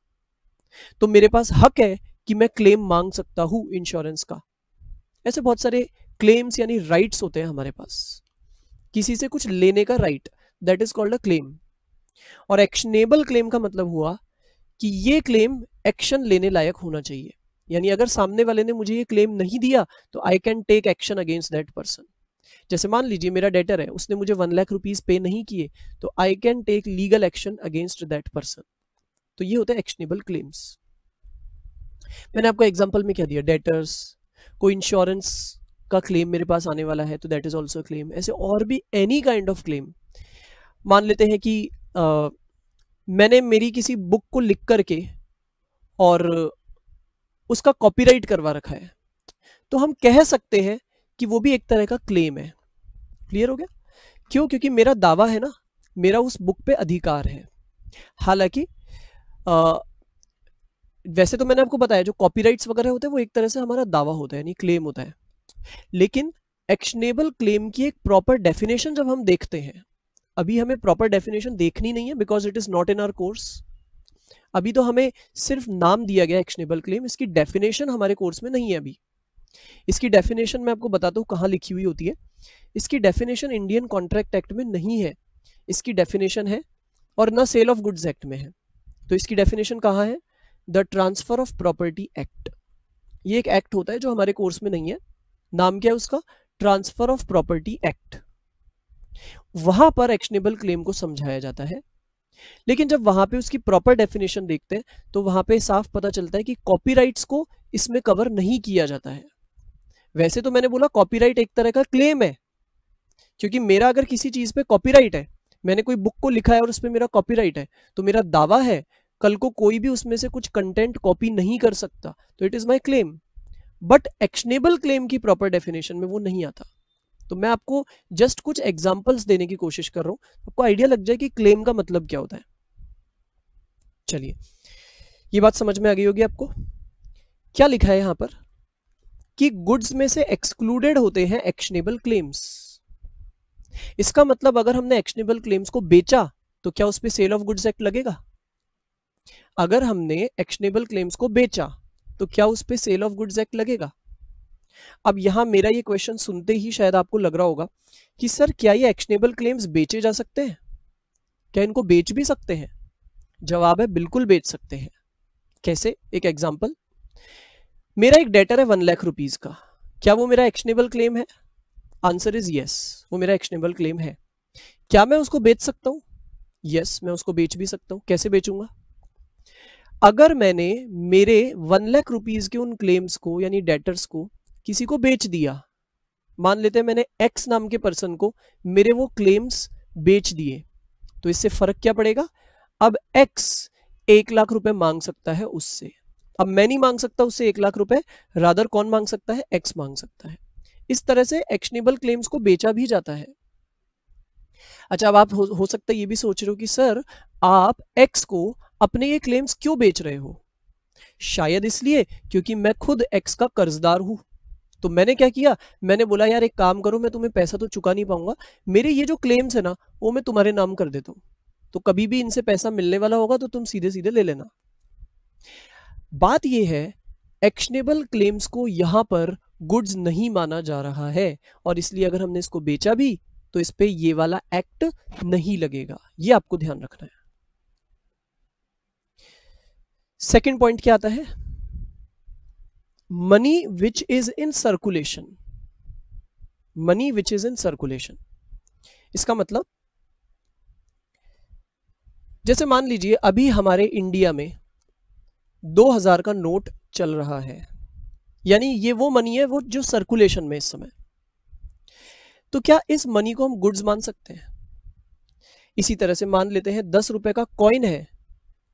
तो मेरे पास हक है कि मैं क्लेम मांग सकता हूं इंश्योरेंस का। ऐसे बहुत सारे क्लेम्स यानी राइट्स होते हैं हमारे पास, किसी से कुछ लेने का right, that is called a claim. और एक्शनेबल क्लेम का मतलब हुआ कि ये क्लेम एक्शन लेने लायक होना चाहिए। यानी अगर सामने वाले ने मुझे ये क्लेम नहीं दिया तो I can take action against that person. जैसे मान लीजिए मेरा डेटर है, उसने मुझे 1 लाख रुपीज पे नहीं किए, तो I can take legal action against that person. तो ये होता है एक्शनेबल क्लेम्स। मैंने आपको एग्जांपल में क्या दिया, डेटर्स, कोई इंश्योरेंस का क्लेम मेरे पास आने वाला है तो दैट इज ऑल्सो क्लेम। ऐसे और भी एनी काइंड ऑफ क्लेम। मान लेते हैं कि मैंने मेरी किसी बुक को लिख करके और उसका कॉपीराइट करवा रखा है, तो हम कह सकते हैं कि वो भी एक तरह का क्लेम है। क्लियर हो गया? क्यों? क्योंकि मेरा दावा है ना, मेरा उस बुक पे अधिकार है। हालांकि वैसे तो मैंने आपको बताया जो कॉपीराइट्स वगैरह होते हैं वो एक तरह से हमारा दावा होता है, यानी क्लेम होता है। लेकिन एक्शनेबल क्लेम की एक प्रॉपर डेफिनेशन जब हम देखते हैं, अभी हमें प्रॉपर डेफिनेशन देखनी नहीं है because it is not in our course. अभी तो हमें सिर्फ नाम दिया गया एक्शनेबल क्लेम, इसकी डेफिनेशन हमारे कोर्स में नहीं है अभी। इसकी डेफिनेशन मैं आपको बताता हूँ कहाँ लिखी हुई होती है। इसकी डेफिनेशन इंडियन कॉन्ट्रैक्ट एक्ट में नहीं है, इसकी डेफिनेशन है, और ना सेल ऑफ गुड्स एक्ट में है। तो इसकी डेफिनेशन कहाँ है? The transfer of property act. ये एक एक्ट होता है जो हमारे कोर्स में नहीं है। नाम क्या है उसका? Transfer of property act. वहां पर एक्शनेबल क्लेम को समझाया जाता है। लेकिन जब वहां पे उसकी प्रॉपर डेफिनेशन देखते हैं तो वहां पे साफ पता चलता है कि कॉपीराइट्स को इसमें कवर नहीं किया जाता है। वैसे तो मैंने बोला कॉपीराइट एक तरह का क्लेम है, क्योंकि मेरा अगर किसी चीज पे कॉपीराइट है, मैंने कोई बुक को लिखा है और उस पर मेरा कॉपीराइट है, तो मेरा दावा है कल को कोई भी उसमें से कुछ कंटेंट कॉपी नहीं कर सकता, तो it is my claim. But actionable claim की प्रॉपर डेफिनेशन में वो नहीं आता। तो मैं आपको जस्ट कुछ एग्जांपल्स देने की कोशिश कर रहा हूं, आपको आइडिया लग जाए कि क्लेम का मतलब क्या होता है। चलिए, ये बात समझ में आ गई होगी आपको। क्या लिखा है यहां पर कि गुड्स में से एक्सक्लूडेड होते हैं एक्शनेबल क्लेम्स। इसका मतलब अगर हमने एक्शनेबल क्लेम्स को बेचा तो क्या उस पर सेल ऑफ गुड्स एक्ट लगेगा? अगर हमने एक्शनेबल क्लेम्स को बेचा तो क्या उस पर सेल ऑफ गुड्स एक्ट लगेगा? अब यहां मेरा ये क्वेश्चन सुनते ही शायद आपको लग रहा होगा कि सर क्या ये एक्शनेबल क्लेम्स बेचे जा सकते हैं? क्या इनको बेच भी सकते हैं? जवाब है बिल्कुल बेच सकते हैं। कैसे? एक एग्जांपल, मेरा एक डेटर है 1 लाख रुपीज का, क्या वो मेरा एक्शनेबल क्लेम है? आंसर इज यस, वो मेरा एक्शनेबल क्लेम है। क्या मैं उसको बेच सकता हूं? यस, मैं उसको बेच भी सकता हूं। कैसे बेचूंगा? अगर मैंने मेरे 1 लाख रुपीज के उन क्लेम्स को यानी डेटर्स को किसी को बेच दिया, मान लेते हैं मैंने एक्स नाम के पर्सन को मेरे वो क्लेम्स बेच दिए, तो इससे फर्क क्या पड़ेगा? अब एक्स 1 लाख रुपए मांग सकता है उससे। अब मैं नहीं मांग सकता उससे 1 लाख रुपए, रादर कौन मांग सकता है? एक्स मांग सकता है। इस तरह से एक्शनेबल क्लेम्स को बेचा भी जाता है। अच्छा, अब आप हो सकता है ये भी सोच रहे हो कि सर आप एक्स को अपने ये क्लेम्स क्यों बेच रहे हो? शायद इसलिए क्योंकि मैं खुद एक्स का कर्जदार हूं। तो मैंने क्या किया, मैंने बोला यार एक काम करो, मैं तुम्हें पैसा तो चुका नहीं पाऊंगा, मेरे ये जो क्लेम्स है ना वो मैं तुम्हारे नाम कर देता हूं, तो कभी भी इनसे पैसा मिलने वाला होगा तो तुम सीधे सीधे ले लेना। बात यह है, एक्शनेबल क्लेम्स को यहां पर गुड्स नहीं माना जा रहा है, और इसलिए अगर हमने इसको बेचा भी तो इस पे ये वाला एक्ट नहीं लगेगा। ये आपको ध्यान रखना है। सेकंड पॉइंट क्या आता है? Money which is in circulation. Money which is in circulation, इसका मतलब जैसे मान लीजिए अभी हमारे इंडिया में 2000 का नोट चल रहा है, यानी ये वो मनी है वो जो सर्कुलेशन में इस समय। तो क्या इस मनी को हम गुड्स मान सकते हैं? इसी तरह से मान लेते हैं 10 रुपए का कॉइन है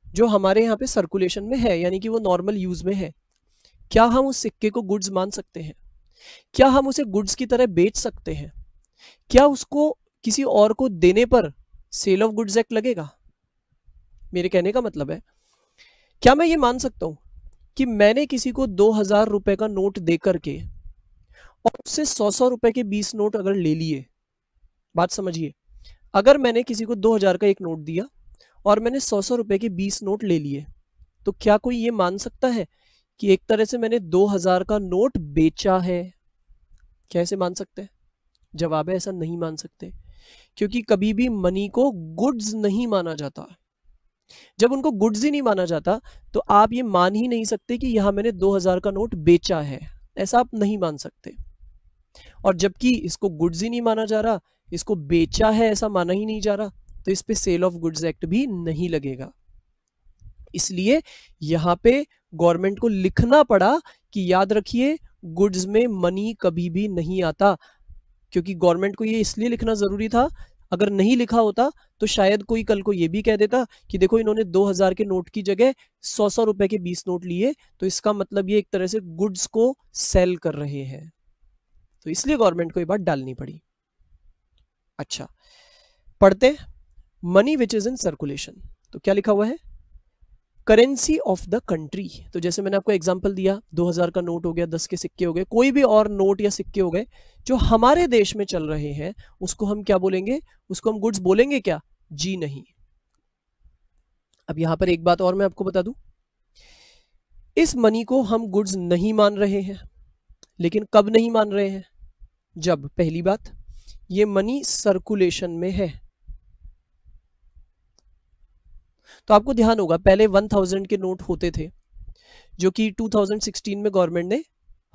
जो हमारे यहाँ पे सर्कुलेशन में है, यानी कि वो नॉर्मल यूज में है। क्या हम उस सिक्के को गुड्स मान सकते हैं? क्या हम उसे गुड्स की तरह बेच सकते हैं? क्या उसको किसी और को देने पर सेल ऑफ गुड्स एक्ट लगेगा? मेरे कहने का मतलब है, क्या मैं ये मान सकता हूं कि मैंने किसी को 2000 रुपए का नोट दे करके और उससे 100 रुपए के 20 नोट अगर ले लिए, बात समझिए, अगर मैंने किसी को 2000 का एक नोट दिया और मैंने 100 रुपए के 20 नोट ले लिए, तो क्या कोई ये मान सकता है कि एक तरह से मैंने 2000 का नोट बेचा है? कैसे मान सकते हैं? जवाब है ऐसा नहीं मान सकते, क्योंकि कभी भी मनी को गुड्स नहीं माना जाता। जब उनको गुड्स ही नहीं माना जाता तो आप ये मान ही नहीं सकते कि यहां मैंने 2000 का नोट बेचा है, ऐसा आप नहीं मान सकते। और जबकि इसको गुड्स ही नहीं माना जा रहा, इसको बेचा है ऐसा माना ही नहीं जा रहा, तो इस पे सेल ऑफ गुड्स एक्ट भी नहीं लगेगा। इसलिए यहां पे गवर्नमेंट को लिखना पड़ा कि याद रखिए गुड्स में मनी कभी भी नहीं आता, क्योंकि गवर्नमेंट को ये इसलिए लिखना जरूरी था, अगर नहीं लिखा होता तो शायद कोई कल को ये भी कह देता कि देखो इन्होंने 2000 के नोट की जगह 100 रुपए के 20 नोट लिए, तो इसका मतलब ये एक तरह से गुड्स को सेल कर रहे हैं। तो इसलिए गवर्नमेंट को ये बात डालनी पड़ी। अच्छा, पढ़ते money which is in circulation. तो क्या लिखा हुआ है, करेंसी ऑफ द कंट्री। तो जैसे मैंने आपको एग्जांपल दिया, 2000 का नोट हो गया, 10 के सिक्के हो गए, कोई भी और नोट या सिक्के हो गए जो हमारे देश में चल रहे हैं, उसको हम क्या बोलेंगे, उसको हम गुड्स बोलेंगे क्या, जी नहीं। अब यहां पर एक बात और मैं आपको बता दूं, इस मनी को हम गुड्स नहीं मान रहे हैं, लेकिन कब नहीं मान रहे हैं, जब पहली बात ये मनी सर्कुलेशन में है। तो आपको ध्यान होगा पहले 1000 के नोट होते थे जो कि 2016 में गवर्नमेंट ने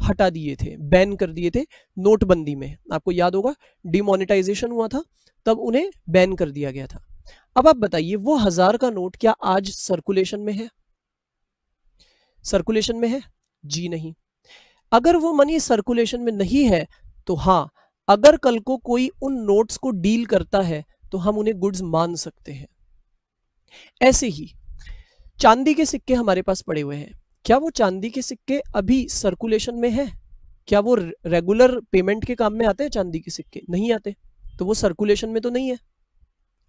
हटा दिए थे, बैन कर दिए थे नोटबंदी में। आपको याद होगा डिमोनेटाइजेशन हुआ था, तब उन्हें बैन कर दिया गया था। अब आप बताइए वो 1000 का नोट क्या आज सर्कुलेशन में है, सर्कुलेशन में है, जी नहीं। अगर वो मनी सर्कुलेशन में नहीं है तो हाँ, अगर कल को कोई उन नोट्स को डील करता है तो हम उन्हें गुड्स मान सकते हैं। ऐसे ही चांदी के सिक्के हमारे पास पड़े हुए हैं, क्या वो चांदी के सिक्के अभी सर्कुलेशन में है, क्या वो रेगुलर पेमेंट के काम में आते हैं चांदी के सिक्के, नहीं आते, तो वो सर्कुलेशन में तो नहीं है,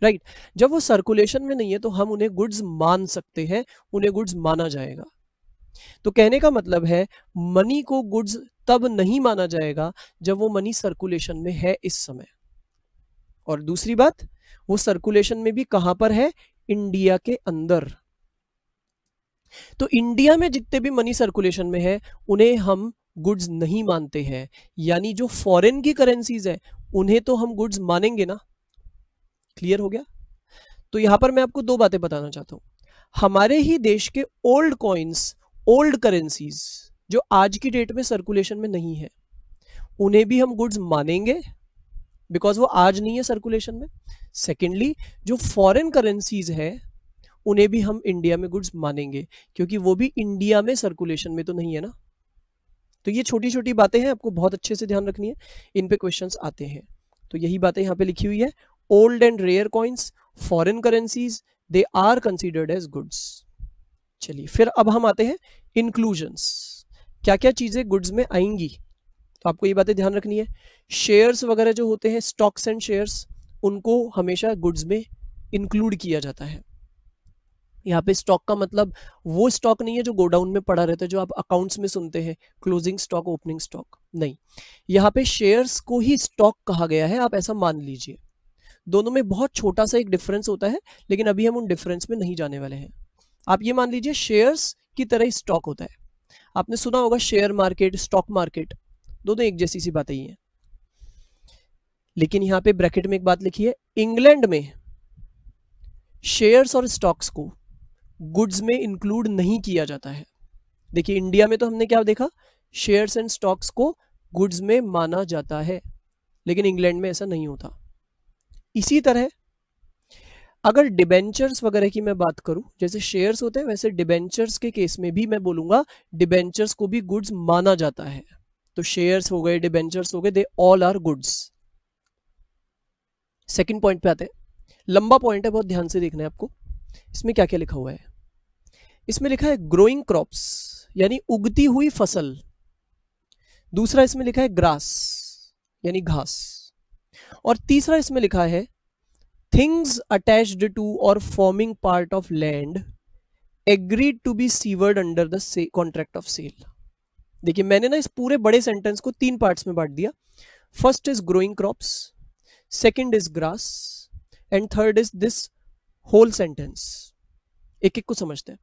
राइट। जब वो सर्कुलेशन में नहीं है तो हम उन्हें गुड्स मान सकते हैं, उन्हें गुड्स माना जाएगा। तो कहने का मतलब है मनी को गुड्स तब नहीं माना जाएगा जब वो मनी सर्कुलेशन में है इस समय। और दूसरी बात, वो सर्कुलेशन में भी कहां पर है, इंडिया के अंदर। तो इंडिया में जितने भी मनी सर्कुलेशन में है उन्हें हम गुड्स नहीं मानते हैं, यानी जो फॉरेन की करेंसीज है उन्हें तो हम गुड्स मानेंगे ना। क्लियर हो गया। तो यहां पर मैं आपको दो बातें बताना चाहता हूं, हमारे ही देश के ओल्ड कॉइन्स, ओल्ड करेंसीज जो आज की डेट में सर्कुलेशन में नहीं है, उन्हें भी हम गुड्स मानेंगे बिकॉज वो आज नहीं है सर्कुलेशन में। सेकेंडली जो फॉरेन करेंसीज है उन्हें भी हम इंडिया में गुड्स मानेंगे क्योंकि वो भी इंडिया में सर्कुलेशन में तो नहीं है ना। तो ये छोटी छोटी बातें हैं, आपको बहुत अच्छे से ध्यान रखनी है, इन पे क्वेश्चंस आते हैं। तो यही बातें यहाँ पे लिखी हुई है, old and rare coins, foreign currencies, they are considered as goods. चलिए फिर अब हम आते हैं इंक्लूजन्स, क्या क्या चीजें गुड्स में आएंगी। तो आपको ये बातें ध्यान रखनी है, शेयर्स वगैरह जो होते हैं, स्टॉक्स एंड शेयर्स, उनको हमेशा गुड्स में इंक्लूड किया जाता है। यहाँ पे स्टॉक का मतलब वो स्टॉक नहीं है जो गोडाउन में पड़ा रहता है, जो आप अकाउंट्स में सुनते हैं, क्लोजिंग स्टॉक, ओपनिंग स्टॉक, नहीं। यहाँ पे शेयर्स को ही स्टॉक कहा गया है, आप ऐसा मान लीजिए। दोनों में बहुत छोटा सा एक डिफरेंस होता है, लेकिन अभी हम उन डिफरेंस में नहीं जाने वाले हैं। आप ये मान लीजिए शेयर्स की तरह ही स्टॉक होता है। आपने सुना होगा शेयर मार्केट, स्टॉक मार्केट, दोनों एक जैसी सी बातें ही हैं। लेकिन यहाँ पे ब्रैकेट में एक बात लिखी है, इंग्लैंड में शेयर्स और स्टॉक्स को गुड्स में इंक्लूड नहीं किया जाता है। देखिए इंडिया में तो हमने क्या देखा, शेयर्स एंड स्टॉक्स को गुड्स में माना जाता है, लेकिन इंग्लैंड में ऐसा नहीं होता। इसी तरह अगर डिबेंचर्स वगैरह की मैं बात करूं, जैसे शेयर्स होते हैं वैसे डिबेंचर्स के केस में भी मैं बोलूंगा डिबेंचर्स को भी गुड्स माना जाता है। तो शेयर्स हो गए, डिबेंचर्स हो गए, they all are goods. Second point पे आते हैं, लंबा पॉइंट है, बहुत ध्यान से देखना है आपको। इसमें क्या क्या लिखा हुआ है, इसमें लिखा है ग्रोइंग क्रॉप्स यानी उगती हुई फसल। दूसरा इसमें लिखा है ग्रास यानी घास। और तीसरा इसमें लिखा है थिंग्स अटैच्ड टू और forming part of land agreed to be severed under the contract of sale. देखिए मैंने ना इस पूरे बड़े सेंटेंस को 3 पार्ट्स में बांट दिया। First is growing crops, second is grass and third is this whole sentence. एक एक को समझते हैं।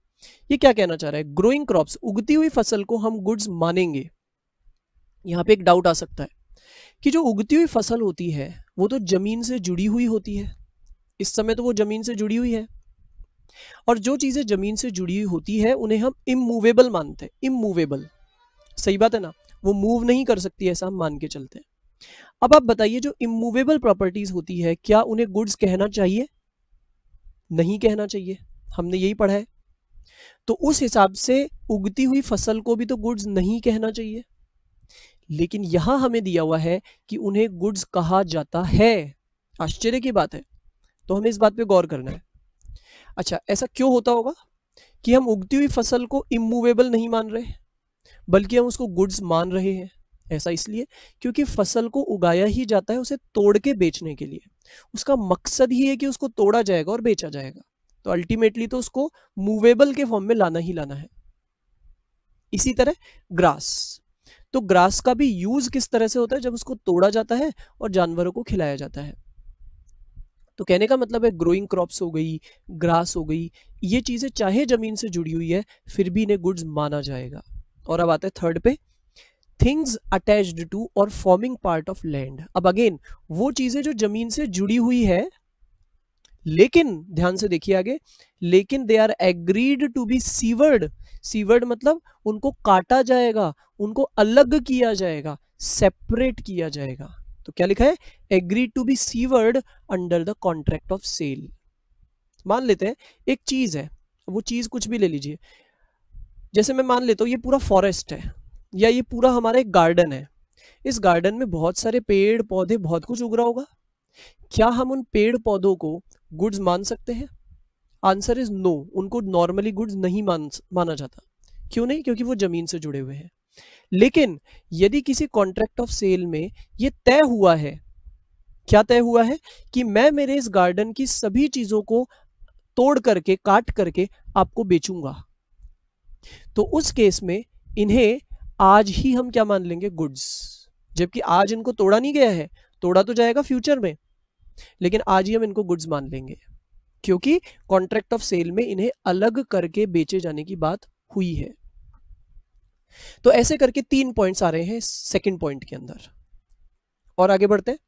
ये क्या कहना चाह रहा है, ग्रोइंग क्रॉप्स, उगती हुई फसल को हम गुड्स मानेंगे। यहां पे एक डाउट आ सकता है कि जो उगती हुई फसल होती है वो तो जमीन से जुड़ी हुई होती है, इस समय तो वो जमीन से जुड़ी हुई है, और जो चीजें जमीन से जुड़ी हुई होती है उन्हें हम इमूवेबल मानते हैं। इमूवेबल, सही बात है ना, वो मूव नहीं कर सकती, ऐसा हम मान के चलते हैं। अब आप बताइए जो इमूवेबल प्रॉपर्टीज होती है क्या उन्हें गुड्स कहना चाहिए, नहीं कहना चाहिए, हमने यही पढ़ा है। तो उस हिसाब से उगती हुई फसल को भी तो गुड्स नहीं कहना चाहिए, लेकिन यहां हमें दिया हुआ है कि उन्हें गुड्स कहा जाता है। आश्चर्य की बात है, तो हमें इस बात पे गौर करना है। अच्छा, ऐसा क्यों होता होगा कि हम उगती हुई फसल को इमूवेबल नहीं मान रहे, बल्कि हम उसको गुड्स मान रहे हैं? ऐसा इसलिए क्योंकि फसल को उगाया ही जाता है उसे तोड़ के बेचने के लिए। उसका मकसद ही है कि उसको तोड़ा जाएगा और बेचा जाएगा, तो अल्टीमेटली तो उसको मूवेबल के फॉर्म में लाना ही लाना है। इसी तरह ग्रास, तो ग्रास का भी यूज किस तरह से होता है? जब उसको तोड़ा जाता है और जानवरों को खिलाया जाता है। तो कहने का मतलब है ग्रोइंग क्रॉप्स हो गई, ग्रास हो गई, ये चीजें चाहे जमीन से जुड़ी हुई है फिर भी इन्हें गुड्स माना जाएगा। और अब आते हैं थर्ड पे, थिंग्स अटैच्ड टू और फॉर्मिंग पार्ट ऑफ लैंड। अब अगेन वो चीजें जो जमीन से जुड़ी हुई है, लेकिन ध्यान से देखिए आगे, लेकिन they are agreed to be severed. Severed मतलब उनको काटा जाएगा, उनको अलग किया जाएगा, सेपरेट किया जाएगा। तो क्या लिखा है? Agreed to be severed under the contract of sale. मान लेते हैं एक चीज है, वो चीज कुछ भी ले लीजिए, जैसे मैं मान लेता हूँ ये पूरा फॉरेस्ट है या ये पूरा हमारा एक गार्डन है। इस गार्डन में बहुत सारे पेड़ पौधे बहुत कुछ उग रहा होगा। क्या हम उन पेड़ पौधों को गुड्स मान सकते हैं? आंसर इज नो, उनको नॉर्मली गुड्स नहीं माना जाता। क्यों नहीं? क्योंकि वो जमीन से जुड़े हुए हैं। लेकिन यदि किसी कॉन्ट्रैक्ट ऑफ सेल में ये तय हुआ है, क्या तय हुआ है? कि मैं मेरे इस गार्डन की सभी चीजों को तोड़ करके काट करके आपको बेचूंगा, तो उस केस में इन्हें आज ही हम क्या मान लेंगे? गुड्स। जबकि आज इनको तोड़ा नहीं गया है, तोड़ा तो जाएगा फ्यूचर में, लेकिन आज ही हम इनको गुड्स मान लेंगे, क्योंकि कॉन्ट्रैक्ट ऑफ सेल में इन्हें अलग करके बेचे जाने की बात हुई है। तो ऐसे करके 3 पॉइंट्स आ रहे हैं सेकंड पॉइंट के अंदर। और आगे बढ़ते हैं।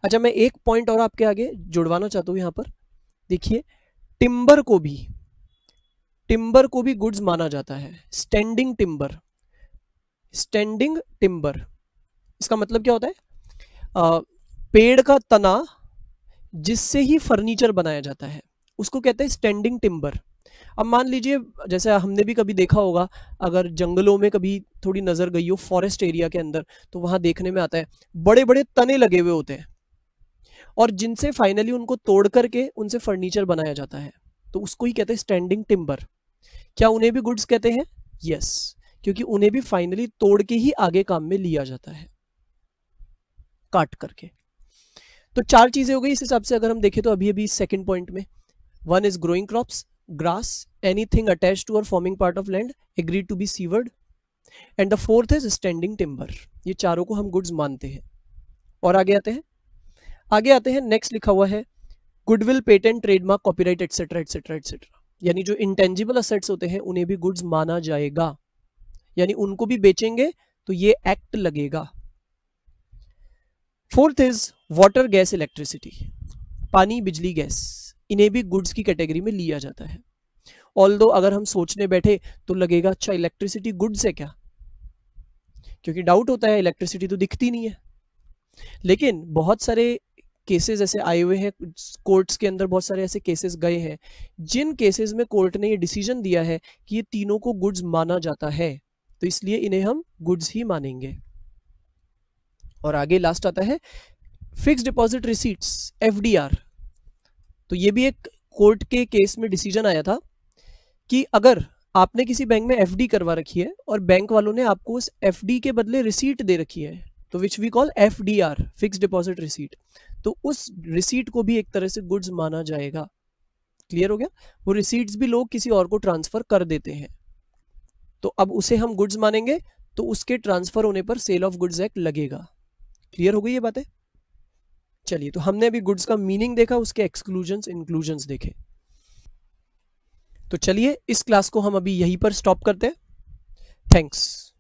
अच्छा, मैं एक पॉइंट और आपके आगे जुड़वाना चाहता हूं यहां पर। देखिए, टिम्बर को भी गुड्स माना जाता है। स्टैंडिंग टिम्बर, स्टैंडिंग टिम्बर इसका मतलब क्या होता है? पेड़ का तना जिससे ही फर्नीचर बनाया जाता है उसको कहते हैं स्टैंडिंग टिम्बर। अब मान लीजिए, जैसे हमने भी कभी देखा होगा, अगर जंगलों में कभी थोड़ी नजर गई हो फॉरेस्ट एरिया के अंदर, तो वहां देखने में आता है बड़े बड़े तने लगे हुए होते हैं, और जिनसे फाइनली उनको तोड़ करके उनसे फर्नीचर बनाया जाता है, तो उसको ही कहते हैं स्टैंडिंग टिम्बर। क्या उन्हें भी गुड्स कहते हैं? यस, क्योंकि उन्हें भी फाइनली तोड़ के ही आगे काम में लिया जाता है, काट करके। तो 4 चीजें हो गई इस हिसाब से अगर हम देखें तो अभी अभी सेकंड पॉइंट में। One is growing crops, grass, anything attach to और forming part of land, agreed to be severed, and the fourth is standing timber. ये चारों को हम गुड्स मानते हैं। और आगे आते हैं नेक्स्ट लिखा हुआ है goodwill, patent, trademark, copyright etcetera etcetera etcetera. यानी जो इंटेंजिबल असेट्स होते हैं उन्हें भी गुड्स माना जाएगा, यानी उनको भी बेचेंगे तो ये एक्ट लगेगा। Fourth is water, gas, electricity. पानी, बिजली, गैस, इन्हें भी गुड्स की कैटेगरी में लिया जाता है। ऑल्दो अगर हम सोचने बैठे तो लगेगा अच्छा इलेक्ट्रिसिटी गुड्स है क्या, क्योंकि डाउट होता है, इलेक्ट्रिसिटी तो दिखती नहीं है। लेकिन बहुत सारे केसेस ऐसे आए हुए हैं कोर्ट्स के अंदर, बहुत सारे ऐसे केसेस गए हैं जिन केसेस में कोर्ट ने ये डिसीजन दिया है कि ये तीनों को गुड्स माना जाता है, तो इसलिए इन्हें हम गुड्स ही मानेंगे। और आगे लास्ट आता है फिक्स डिपॉजिट रिसीट्स, एफडीआर। तो ये भी एक कोर्ट के केस में डिसीजन आया था कि अगर आपने किसी बैंक में एफडी करवा रखी है और बैंक वालों ने आपको उस एफडी के बदले रिसीट दे रखी है, तो which we call FDR, fix deposit receipt, तो उस रिसीट को भी एक तरह से गुड्स माना जाएगा। क्लियर हो गया? वो रिसीट्स भी लोग किसी और को ट्रांसफर कर देते हैं, तो अब उसे हम गुड्स मानेंगे, तो उसके ट्रांसफर होने पर सेल ऑफ गुड्स एक्ट लगेगा। क्लियर हो गई ये बातें? चलिए, तो हमने अभी गुड्स का मीनिंग देखा, उसके एक्सक्लूजन्स इंक्लूजन्स देखे। तो चलिए इस क्लास को हम अभी यहीं पर स्टॉप करते हैं। थैंक्स।